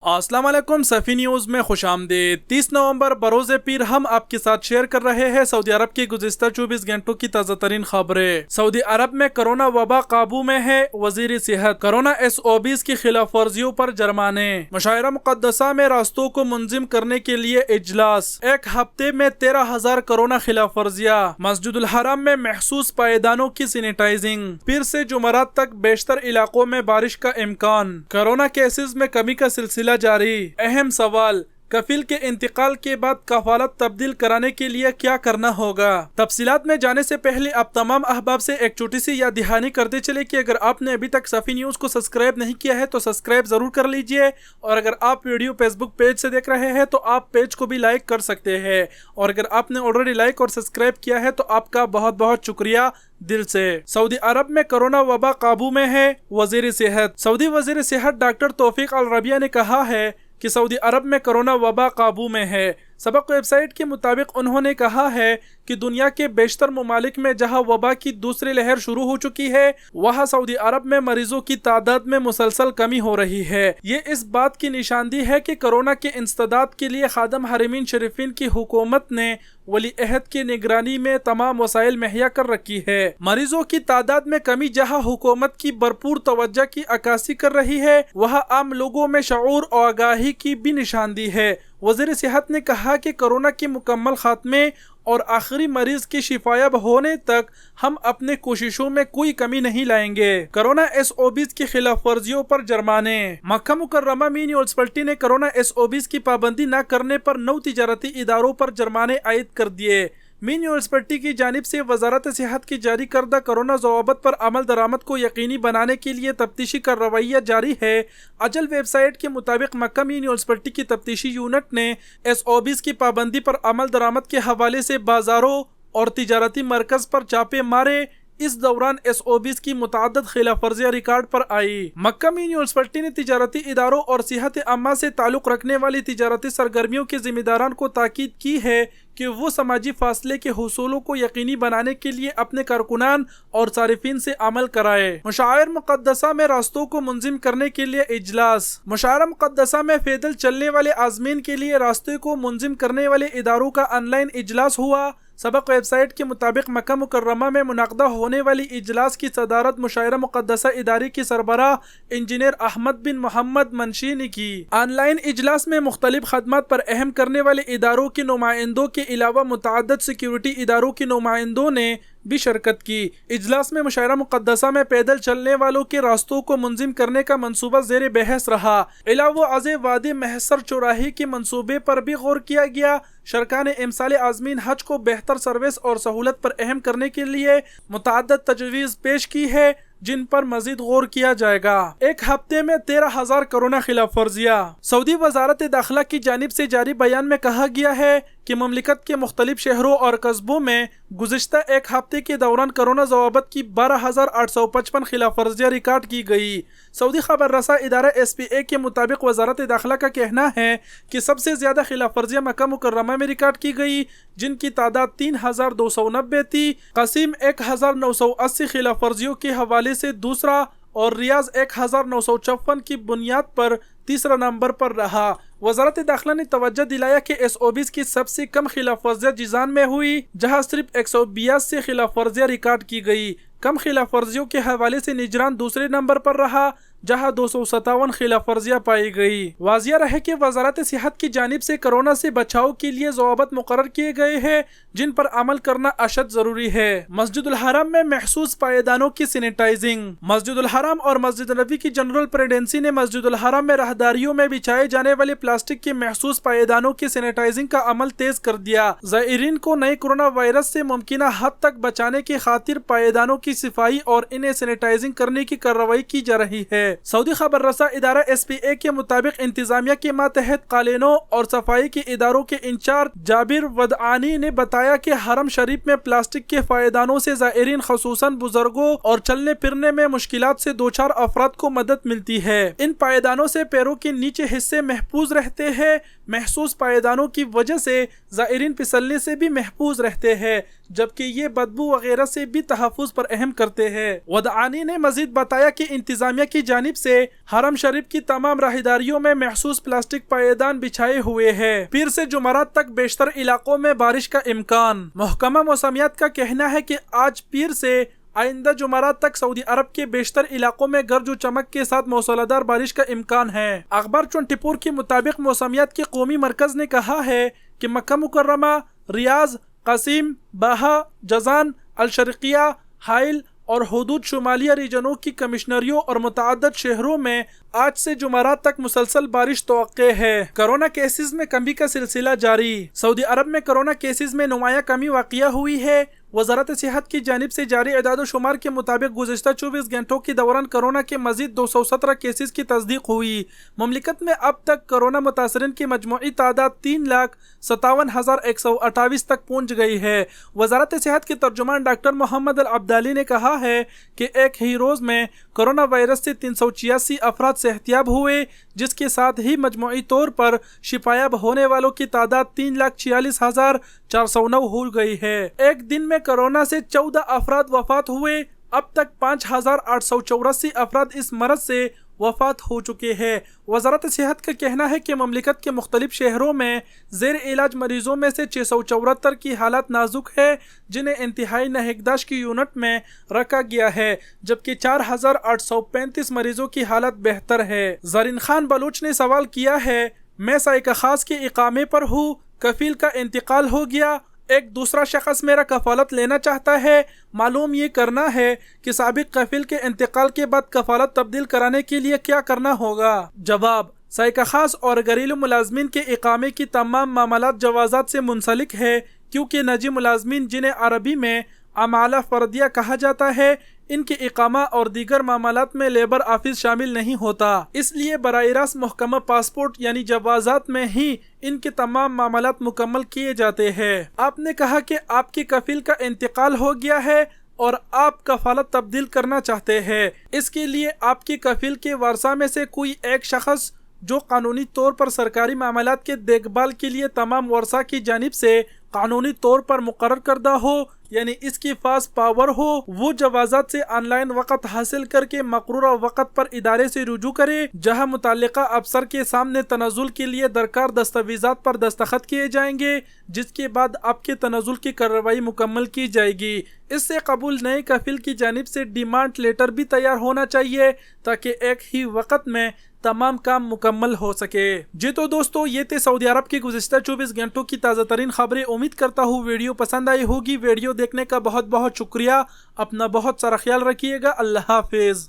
السلام علیکم، صفی نیوز میں خوش آمدید۔ 30 نومبر بروز پیر ہم آپ کے ساتھ شیئر کر رہے ہیں سعودی عرب کی گزشتہ 24 گھنٹوں کی تازہ ترین خبریں۔ سعودی عرب میں کرونا وبا قابو میں ہے، وزیر صحت۔ کرونا SOPs کی خلاف ورزیوں پر جرمانے۔ مشاعرہ مقدسہ میں راستوں کو منظم کرنے کے لیے اجلاس۔ ایک ہفتے میں 13,000 کرونا خلاف ورزیاں۔ مسجد الحرام میں محسوس پائیدانوں کی سینیٹائزنگ۔ پیر سے جمعرات تک بیشتر علاقوں میں بارش کا امکان۔ کرونا کیسز میں کمی کا سلسلہ جاری۔ اہم سوال، کفیل کے انتقال کے بعد کفالت تبدیل کرانے کے لیے کیا کرنا ہوگا؟ تفصیلات میں جانے سے پہلے آپ تمام احباب سے ایک چھوٹی سی یاد دہانی کرتے چلے کہ اگر آپ نے ابھی تک صفی نیوز کو سبسکرائب نہیں کیا ہے تو سبسکرائب ضرور کر لیجئے، اور اگر آپ ویڈیو فیس بک پیج سے دیکھ رہے ہیں تو آپ پیج کو بھی لائک کر سکتے ہیں، اور اگر آپ نے آلریڈی لائک اور سبسکرائب کیا ہے تو آپ کا بہت بہت شکریہ دل سے۔ سعودی عرب میں کرونا وبا قابو میں ہے، وزیر صحت۔ سعودی وزیر صحت ڈاکٹر توفیق الربیع نے کہا ہے کہ سعودی عرب میں کرونا وبا قابو میں ہے۔ سبق ویب سائٹ کے مطابق انہوں نے کہا ہے کہ دنیا کے بیشتر ممالک میں جہاں وبا کی دوسری لہر شروع ہو چکی ہے، وہاں سعودی عرب میں مریضوں کی تعداد میں مسلسل کمی ہو رہی ہے۔ یہ اس بات کی نشاندہی ہے کہ کرونا کے انسداد کے لیے خادم حرمین شریفین کی حکومت نے ولی عہد کی نگرانی میں تمام وسائل مہیا کر رکھی ہے۔ مریضوں کی تعداد میں کمی جہاں حکومت کی بھرپور توجہ کی عکاسی کر رہی ہے، وہاں عام لوگوں میں شعور اور آگاہی کی بھی نشاندہی ہے۔ وزیر صحت نے کہا کہ کرونا کے مکمل خاتمے اور آخری مریض کی شفایاب ہونے تک ہم اپنے کوششوں میں کوئی کمی نہیں لائیں گے۔ کرونا SOPs کی خلاف ورزیوں پر جرمانے۔ مکہ مکرمہ میں میونسپلٹی نے کرونا SOPs کی پابندی نہ کرنے پر 9 تجارتی اداروں پر جرمانے عائد کر دیے۔ میونسپلٹی کی جانب سے وزارت صحت کی جاری کردہ کرونا ضوابط پر عمل درآمد کو یقینی بنانے کے لیے تفتیشی کارروائیاں جاری ہے۔ اجل ویب سائٹ کے مطابق مکہ میونسپلٹی کی تفتیشی یونٹ نے SOPs کی پابندی پر عمل درآمد کے حوالے سے بازاروں اور تجارتی مرکز پر چھاپے مارے۔ اس دوران SOPs کی متعدد خلاف ورزیاں ریکارڈ پر آئی۔ مکہ میونسپلٹی نے تجارتی اداروں اور صحت عامہ سے تعلق رکھنے والی تجارتی سرگرمیوں کے ذمہ داران کو تاکید کی ہے کہ وہ سماجی فاصلے کے حصولوں کو یقینی بنانے کے لیے اپنے کارکنان اور صارفین سے عمل کرائے۔ مشاعر مقدسہ میں راستوں کو منظم کرنے کے لیے اجلاس۔ مشاعرہ مقدسہ میں پیدل چلنے والے عازمین کے لیے راستے کو منظم کرنے والے اداروں کا آن لائن اجلاس ہوا۔ سبق ویب سائٹ کے مطابق مکہ مکرمہ میں منعقدہ ہونے والی اجلاس کی صدارت مشاعرہ مقدسہ ادارے کی سربراہ انجینئر احمد بن محمد منشی نے کی۔ آن لائن اجلاس میں مختلف خدمات پر اہم کرنے والے اداروں کے نمائندوں کے علاوہ متعدد سیکیورٹی اداروں کے نمائندوں نے بھی شرکت کی۔ اجلاس میں مشاعرہ مقدسہ میں پیدل چلنے والوں کے راستوں کو منظم کرنے کا منصوبہ زیر بحث رہا۔ علاوہ ازیں وادی محصر چوراہے کے منصوبے پر بھی غور کیا گیا۔ شرکا نے امسال عازمین حج کو بہتر سروس اور سہولت پر اہم کرنے کے لیے متعدد تجویز پیش کی ہے، جن پر مزید غور کیا جائے گا۔ ایک ہفتے میں 13,000 کرونا خلاف ورزیاں۔ سعودی وزارت داخلہ کی جانب سے جاری بیان میں کہا گیا ہے کہ مملکت کے مختلف شہروں اور قصبوں میں گزشتہ ایک ہفتے کے دوران کرونا ضوابط کی 12,855 خلاف ورزیاں ریکارڈ کی گئی۔ سعودی خبر رساں ادارہ SPA کے مطابق وزارت داخلہ کا کہنا ہے کہ سب سے زیادہ خلاف ورزیاں مکہ مکرمہ میں ریکارڈ کی گئی، جن کی تعداد 3,290 تھی۔ قسیم 1,980 خلاف ورزیوں کے حوالے سے دوسرا اور ریاض 1,954 کی بنیاد پر تیسرا نمبر پر رہا۔ وزارت داخلہ نے توجہ دلایا کہ SOPs کی سب سے کم خلاف ورزیاں جیزان میں ہوئی، جہاں صرف 182 خلاف ورزیاں ریکارڈ کی گئی۔ کم خلاف ورزیوں کے حوالے سے نجران دوسرے نمبر پر رہا، جہاں 257 خلاف ورزیاں پائی گئی۔ واضح رہے کہ وزارت صحت کی جانب سے کرونا سے بچاؤ کے لیے ضوابط مقرر کیے گئے ہیں، جن پر عمل کرنا اشد ضروری ہے۔ مسجد الحرام میں محسوس پائیدانوں کی سینیٹائزنگ۔ مسجد الحرام اور مسجد نبوی کی جنرل پریزیڈنسی نے مسجد الحرام میں راہداریوں میں بچھائے جانے والے پلاسٹک کے محسوس پائیدانوں کی سینیٹائزنگ کا عمل تیز کر دیا۔ زائرین کو نئے کرونا وائرس سے ممکنہ حد تک بچانے کی خاطر پائیدانوں کی صفائی اور انہیں سینیٹائزنگ کرنے کی کارروائی کی جا رہی ہے۔ سعودی خبر رساں ادارہ SPA کے مطابق انتظامیہ کے ماتحت قالینوں اور صفائی کے اداروں کے انچارج جابر ودعانی نے بتایا کہ حرم شریف میں پلاسٹک کے پائیدانوں سے زائرین خصوصاً بزرگوں اور چلنے پھرنے میں مشکلات سے دوچار افراد کو مدد ملتی ہے۔ ان پائیدانوں سے پیروں کے نیچے حصے محفوظ رہتے ہیں۔ محسوس پائیدانوں کی وجہ سے زائرین پھسلنے سے بھی محفوظ رہتے ہیں، جبکہ یہ بدبو وغیرہ سے بھی تحفظ پر اہم کرتے ہیں۔ ودعانی نے مزید بتایا کہ انتظامیہ کی جانب سے حرم شریف کی تمام راہداریوں میں محسوس پلاسٹک پائیدان بچھائے ہوئے ہیں۔ پیر سے جمعرات تک بیشتر علاقوں میں بارش کا امکان۔ محکمہ موسمیات کا کہنا ہے کہ آج پیر سے آئندہ جمعرات تک سعودی عرب کے بیشتر علاقوں میں گرج و چمک کے ساتھ موسلادھار بارش کا امکان ہے۔ اخبار 24 کے مطابق موسمیات کے قومی مرکز نے کہا ہے کہ مکہ مکرمہ، ریاض، قصیم، باہا، جازان، الشرقیہ، حائل اور حدود شمالیہ ریجنوں کی کمشنریوں اور متعدد شہروں میں آج سے جمعرات تک مسلسل بارش توقع ہے۔ کرونا کیسز میں کمی کا سلسلہ جاری۔ سعودی عرب میں کرونا کیسز میں نمایاں کمی واقع ہوئی ہے۔ وزارت صحت کی جانب سے جاری اعداد و شمار کے مطابق گزشتہ 24 گھنٹوں کے دوران کرونا کے مزید 217 کیسز کی تصدیق ہوئی۔ مملکت میں اب تک کرونا متاثرین کی مجموعی تعداد 3,57,128 تک پہنچ گئی ہے۔ وزارت صحت کے ترجمان ڈاکٹر محمد العبدالی نے کہا ہے کہ ایک ہی روز میں کرونا وائرس سے 386 افراد صحتیاب ہوئے، جس کے ساتھ ہی مجموعی طور پر شفایاب ہونے والوں کی تعداد 3,46,409 ہو گئی ہے۔ ایک دن میں کرونا سے 14 افراد وفات ہوئے۔ اب تک 5,884 افراد اس مرض سے وفات ہو چکے ہیں۔ وزارت صحت کا کہنا ہے کہ مملکت کے مختلف شہروں میں زیر علاج مریضوں میں سے 674 کی حالت نازک ہے، جنہیں انتہائی نگہداشت کی یونٹ میں رکھا گیا ہے، جبکہ 4,835 مریضوں کی حالت بہتر ہے۔ زرین خان بلوچ نے سوال کیا ہے، میں سائقہ خاص کے اقامے پر ہوں، کفیل کا انتقال ہو گیا، ایک دوسرا شخص میرا کفالت لینا چاہتا ہے، معلوم یہ کرنا ہے کہ سابق کفیل کے انتقال کے بعد کفالت تبدیل کرانے کے لیے کیا کرنا ہوگا۔ جواب: سائقہ خاص اور گھریلو ملازمین کے اقامے کی تمام معاملات جوازات سے منسلک ہے، کیونکہ نجی ملازمین جنہیں عربی میں عمالہ فردیہ کہا جاتا ہے، ان کے اقامہ اور دیگر معاملات میں لیبر آفس شامل نہیں ہوتا، اس لیے براہ راست محکمہ پاسپورٹ یعنی جوازات میں ہی ان کے تمام معاملات مکمل کیے جاتے ہیں۔ آپ نے کہا کہ آپ کے کفیل کا انتقال ہو گیا ہے اور آپ کفالت تبدیل کرنا چاہتے ہیں۔ اس کے لیے آپ کے کفیل کے وارثاء میں سے کوئی ایک شخص جو قانونی طور پر سرکاری معاملات کے دیکھ بھال کے لیے تمام ورثاء کی جانب سے قانونی طور پر مقرر کردہ ہو، یعنی اس کی خاص پاور ہو، وہ جوازات سے آن لائن وقت حاصل کر کے مقررہ وقت پر ادارے سے رجوع کرے، جہاں متعلقہ افسر کے سامنے تنزل کے لیے درکار دستاویزات پر دستخط کیے جائیں گے، جس کے بعد آپ کے تنزل کی کارروائی مکمل کی جائے گی۔ اس سے قبل نئے کفیل کی جانب سے ڈیمانڈ لیٹر بھی تیار ہونا چاہیے تاکہ ایک ہی وقت میں تمام کام مکمل ہو سکے۔ جی تو دوستو، یہ تھے سعودی عرب کی گزشتہ 24 گھنٹوں کی تازہ ترین خبریں۔ امید کرتا ہوں ویڈیو پسند آئی ہوگی۔ ویڈیو دیکھنے کا بہت بہت شکریہ۔ اپنا بہت سارا خیال رکھیے گا۔ اللہ حافظ۔